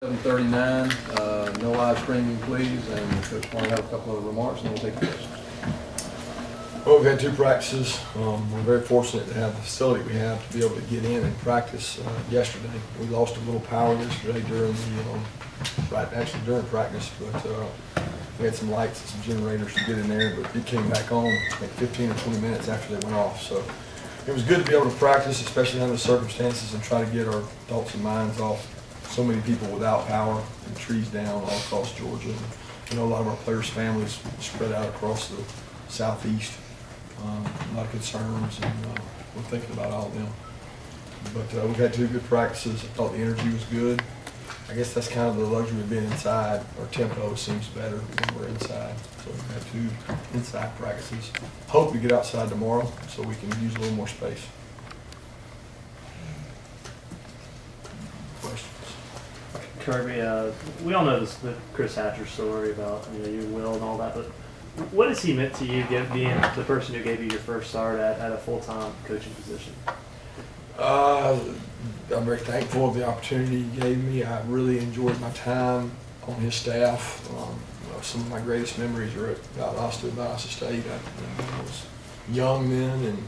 7:39, no live streaming, please, and Coach Martin have a couple of remarks, and we'll take questions. Well, we've had two practices. We're very fortunate to have the facility we have to be able to get in and practice yesterday. We lost a little power yesterday during during practice, but we had some lights and some generators to get in there, but it came back on like 15 or 20 minutes after they went off. So it was good to be able to practice, especially under the circumstances, and try to get our thoughts and minds off so many people without power and trees down all across Georgia. And I know a lot of our players' families spread out across the southeast. A lot of concerns, and we're thinking about all of them. But we've had two good practices. I thought the energy was good. I guess that's kind of the luxury of being inside. Our tempo seems better when we're inside. So we've had two inside practices. Hope to get outside tomorrow so we can use a little more space. Questions? Kirby, we all know the Chris Hatcher story about you and Will and all that, but what has he meant to you, being the person who gave you your first start at a full-time coaching position? I'm very thankful of the opportunity he gave me. I really enjoyed my time on his staff. Some of my greatest memories are at Valdosta State. I was young then and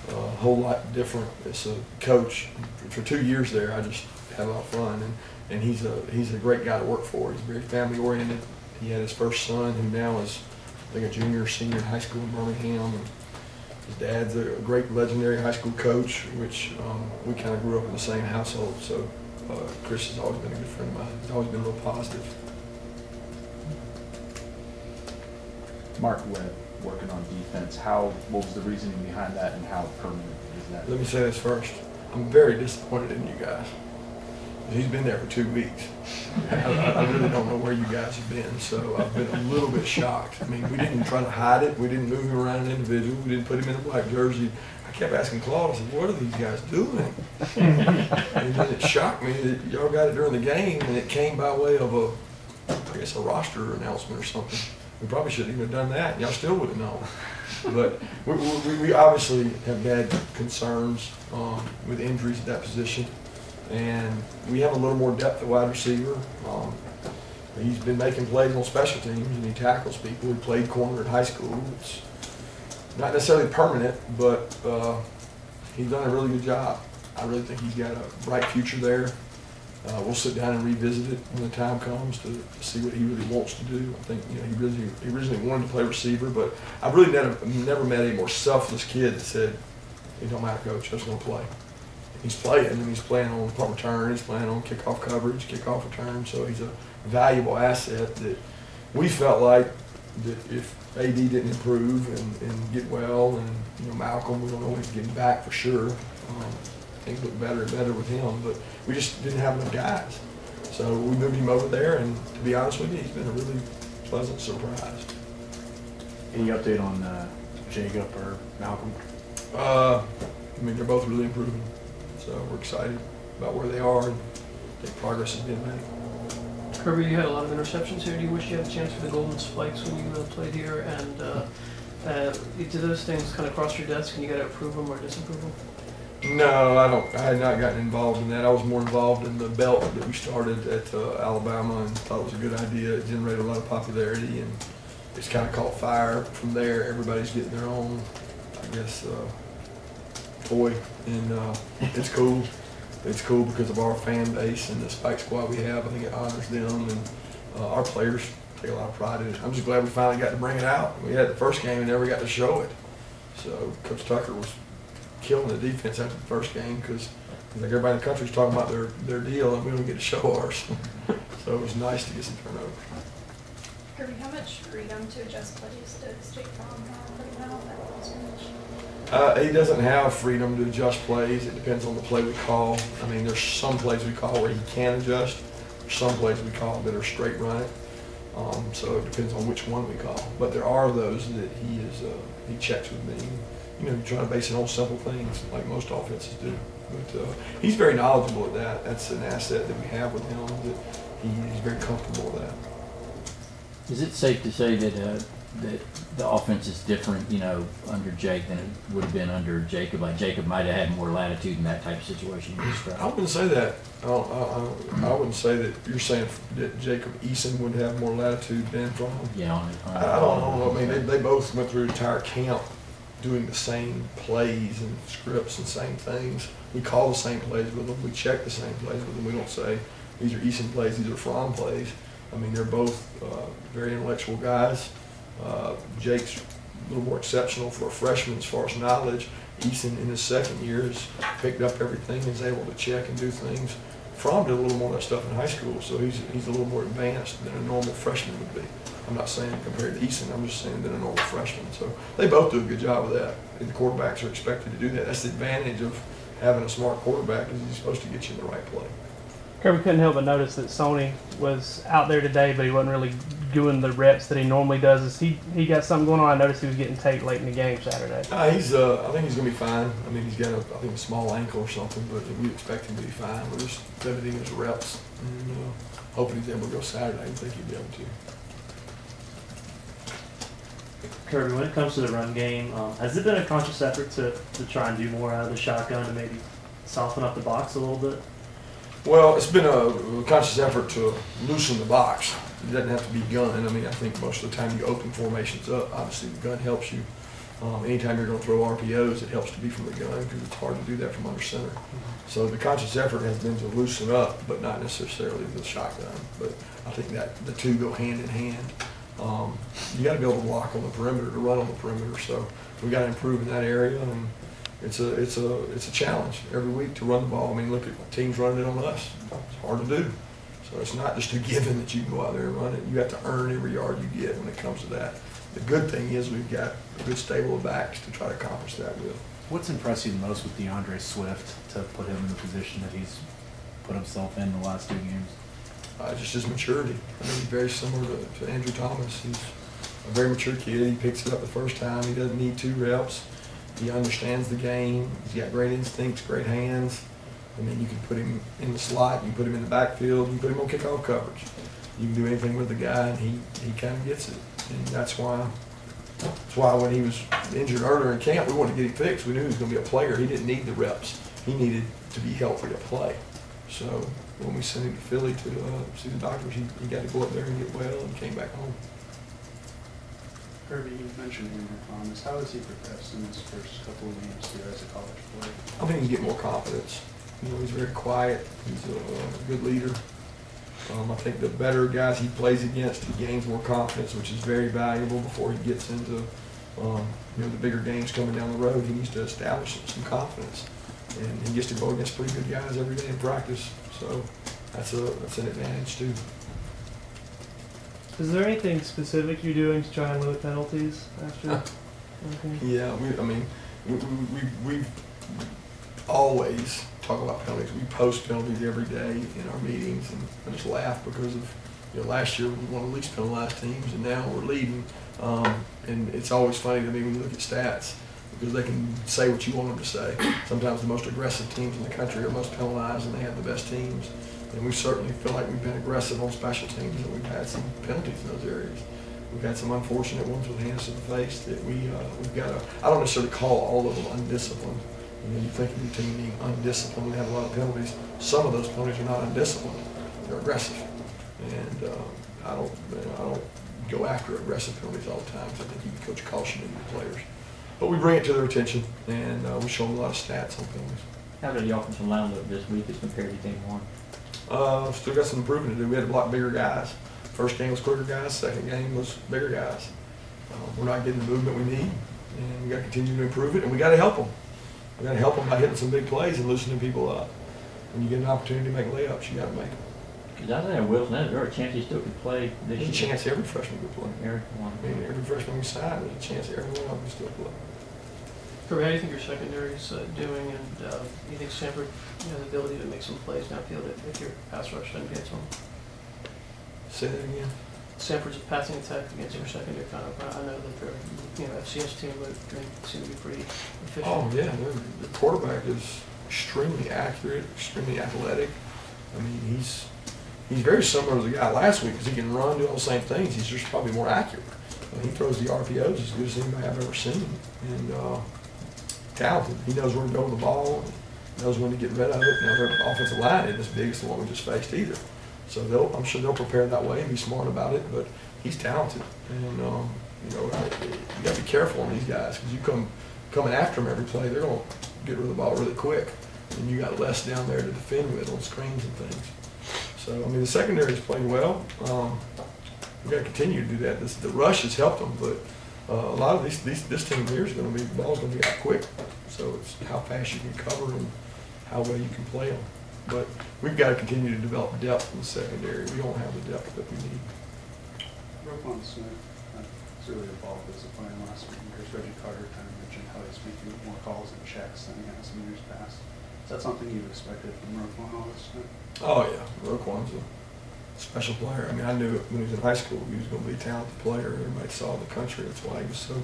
a whole lot different as a coach. For 2 years there, I just had a lot of fun. And he's a great guy to work for. He's very family-oriented. He had his first son, who now is, I think, a junior or senior in high school in Birmingham. And his dad's a great legendary high school coach, which we kind of grew up in the same household. So Chris has always been a good friend of mine. He's always been a little positive. Mark Webb working on defense. What was the reasoning behind that, and how permanent is that? Let me say this first. I'm very disappointed in you guys. He's been there for 2 weeks. I really don't know where you guys have been, so I've been a little bit shocked. I mean, we didn't try to hide it. We didn't move him around an individual. We didn't put him in a black jersey. I kept asking Claude, I said, what are these guys doing? And then it shocked me that y'all got it during the game, and it came by way of I guess, a roster announcement or something. We probably shouldn't even have done that. Y'all still would have known. But we obviously have had concerns with injuries at that position. And we have a little more depth at wide receiver. He's been making plays on special teams, and he tackles people. He played corner at high school. It's not necessarily permanent, but he's done a really good job. I really think he's got a bright future there. We'll sit down and revisit it when the time comes to see what he really wants to do. I think he originally wanted to play receiver, but I've really never met a more selfless kid that said, "It don't matter, coach. I'm just going to play." He's playing, and he's playing on punt return, he's playing on kickoff coverage, kickoff return, so he's a valuable asset that we felt like that if AD didn't improve and get well, and Malcolm, we don't know when he's getting back for sure. Things look better and better with him, but we just didn't have enough guys. So we moved him over there, and to be honest with you, he's been a really pleasant surprise. Any update on Jacob or Malcolm? I mean, they're both really improving. So we're excited about where they are, and I think progress has been made. Kirby, you had a lot of interceptions here. Do you wish you had a chance for the golden spikes when you played here? And do those things kind of cross your desk, and you got to approve them or disapprove them? No, I don't. I had not gotten involved in that. I was more involved in the belt that we started at Alabama, and thought it was a good idea. It generated a lot of popularity, and it's kind of caught fire from there. Everybody's getting their own, I guess, toy, and it's cool. It's cool because of our fan base and the Spike Squad we have. I think it honors them, and our players take a lot of pride in it. I'm just glad we finally got to bring it out. We had the first game and never got to show it. So Coach Tucker was killing the defense after the first game because like everybody in the country is talking about their deal, and we don't get to show ours. So it was nice to get some turnover. Kirby, how much freedom to adjust plays does State Farm have right now that was finished? He doesn't have freedom to adjust plays. It depends on the play we call. I mean, there's some plays we call where he can adjust. There's some plays we call that are straight run it. So it depends on which one we call. But there are those that he checks with me. You try to base it on simple things like most offenses do. But he's very knowledgeable at that. That's an asset that we have with him, that he's very comfortable with that. Is it safe to say that that the offense is different, you know, under Jake than it would have been under Jacob? Like Jacob might have had more latitude in that type of situation you I described. wouldn't say that. I wouldn't say that. You're saying that Jacob Eason would have more latitude than Fromm? Yeah, on I don't know. I mean, they both went through the entire camp doing the same plays and scripts and same things. We call the same plays with them. We check the same plays with them. We don't say these are Eason plays, these are Fromm plays. I mean, they're both very intellectual guys. Jake's a little more exceptional for a freshman as far as knowledge. Eason in his second year has picked up everything and is able to check and do things. Fromm did a little more of that stuff in high school, so he's a little more advanced than a normal freshman would be. I'm not saying compared to Eason, I'm just saying than a normal freshman. So they both do a good job of that, and the quarterbacks are expected to do that. That's the advantage of having a smart quarterback, is he's supposed to get you in the right play. Kirby couldn't help but notice that Sony was out there today, but he wasn't really doing the reps that he normally does. Is he got something going on? I noticed he was getting taped late in the game Saturday. I think he's going to be fine. I mean, he's got a small ankle or something, but we expect him to be fine. We're just limiting his reps, and hoping he's able to go Saturday. I think he'll be able to. Kirby, when it comes to the run game, has it been a conscious effort to try and do more out of the shotgun to maybe soften up the box a little bit? Well, it's been a conscious effort to loosen the box. It doesn't have to be gun. I mean, I think most of the time you open formations up, obviously the gun helps you. Anytime you're going to throw RPOs, it helps to be from the gun because it's hard to do that from under center. So the conscious effort has been to loosen up, but not necessarily the shotgun. But I think that the two go hand in hand. You got to be able to block on the perimeter, to run on the perimeter. So we got to improve in that area, and it's a challenge every week to run the ball. I mean, look at teams running it on us. It's hard to do. So it's not just a given that you can go out there and run it. You have to earn every yard you get when it comes to that. The good thing is we've got a good stable of backs to try to accomplish that with. What's impressed you the most with DeAndre Swift to put him in the position that he's put himself in the last 2 games? Just his maturity. I mean, he's very similar to Andrew Thomas. He's a very mature kid. He picks it up the first time. He doesn't need 2 reps. He understands the game. He's got great instincts, great hands. I mean, you can put him in the slot, you can put him in the backfield, you can put him on kickoff coverage. You can do anything with the guy, and he kind of gets it. And that's why when he was injured earlier in camp, we wanted to get him fixed. We knew he was going to be a player. He didn't need the reps. He needed to be healthy to play. So when we sent him to Philly to see the doctors, he got to go up there and get well and came back home. Kirby, you mentioned Andrew Thomas. How has he progressed in his first couple of games here as a college player? I think he can get more confidence. You know, he's very quiet. He's a good leader. I think the better guys he plays against, he gains more confidence, which is very valuable before he gets into the bigger games coming down the road. He needs to establish some confidence, and he gets to go against pretty good guys every day in practice. So that's an advantage too. Is there anything specific you're doing to try and limit penalties after? Okay. Yeah, we always talk about penalties. We post penalties every day in our meetings, and I just laugh because of, last year we were one of the least penalized teams, and now we're leading. And it's always funny to me when you look at stats, because they can say what you want them to say. Sometimes the most aggressive teams in the country are most penalized, and they have the best teams. And we certainly feel like we've been aggressive on special teams, and we've had some penalties in those areas. We've had some unfortunate ones with hands to the face that we've got to, I don't necessarily call all of them undisciplined. You think of your team being undisciplined, we have a lot of penalties. Some of those penalties are not undisciplined, they're aggressive. And I don't go after aggressive penalties all the time, because I think you can coach caution into your players. But we bring it to their attention, and we show them a lot of stats on penalties. How did the offensive line look this week as compared to game 1? Still got some improvement to do. We had a lot bigger guys. First game was quicker guys. Second game was bigger guys. We're not getting the movement we need, and we got to continue to improve it. And we got to help them. We got to help them by hitting some big plays and loosening people up. When you get an opportunity to make layups, you got to make them. Because Isaiah Wilson, is there a chance he still could play this year? There's a chance every freshman could play. Every one. I mean, every freshman we sign, there's a chance every one of them can still play. Kirby, how do you think your secondary's doing, and do you think Sanford has the ability to make some plays downfield if your pass rush doesn't get to him? Say that again. Sanford's passing attack against your secondary kind of. I know that their FCS team would seem to be pretty efficient. Oh yeah, the quarterback is extremely accurate, extremely athletic. I mean, he's very similar to the guy last week because he can run, do all the same things. He's just probably more accurate. He throws the RPOs as good as anybody I've ever seen, and talented. He knows where to go with the ball, and knows when to get rid of it. Now, their offensive line isn't as big as the one we just faced either. So I'm sure they'll prepare that way and be smart about it, but he's talented. And, you know, you got to be careful on these guys, because you coming after them every play, they're going to get rid of the ball really quick. And you got less down there to defend with on screens and things. So, I mean, the secondary is playing well. We've got to continue to do that. The rush has helped them, but a lot of this team here is going to be, the ball's going to be out quick. So it's how fast you can cover and how well you can play them. But we've got to continue to develop depth in the secondary. We don't have the depth that we need. Roquan Smith was really involved as a player last week. Of course, Reggie Carter kind of mentioned how he's making more calls and checks than he has in years past. Is that something you expected from Roquan Smith? Oh, yeah. Roquan's a special player. I mean, I knew when he was in high school he was going to be a talented player. Everybody saw in the country. That's why he was so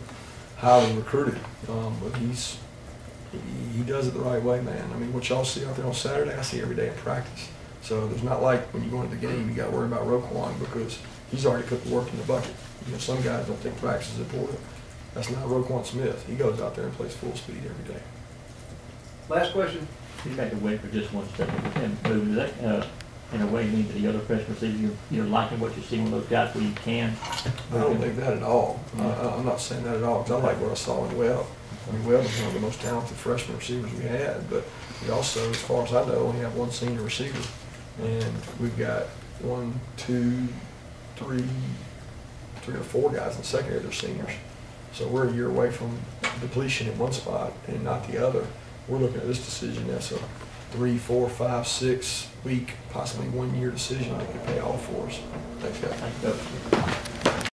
highly recruited. But he does it the right way, man. I mean, what y'all see out there on Saturday, I see every day in practice. So there's not like when you go into the game, you got to worry about Roquan because he's already put the work in the bucket. You know, some guys don't think practice is important. That's not Roquan Smith. He goes out there and plays full speed every day. Last question. You got to wait for just 1 second with him moving. Does that, in a way, mean that the other freshman receiver, you're liking what you're seeing with those guys where you can? I don't think that at all. I'm not saying that at all, because I like what I saw in Webb. I mean, Webb was one of the most talented freshman receivers we had, but we also, as far as I know, only have one senior receiver. And we've got 1, 2, 3 or 4 guys in the secondary that are seniors. So we're a year away from depletion in one spot and not the other. We're looking at this decision as a 3, 4, 5, 6 week, possibly 1 year decision that could pay off for us. Thanks, guys. Thank you.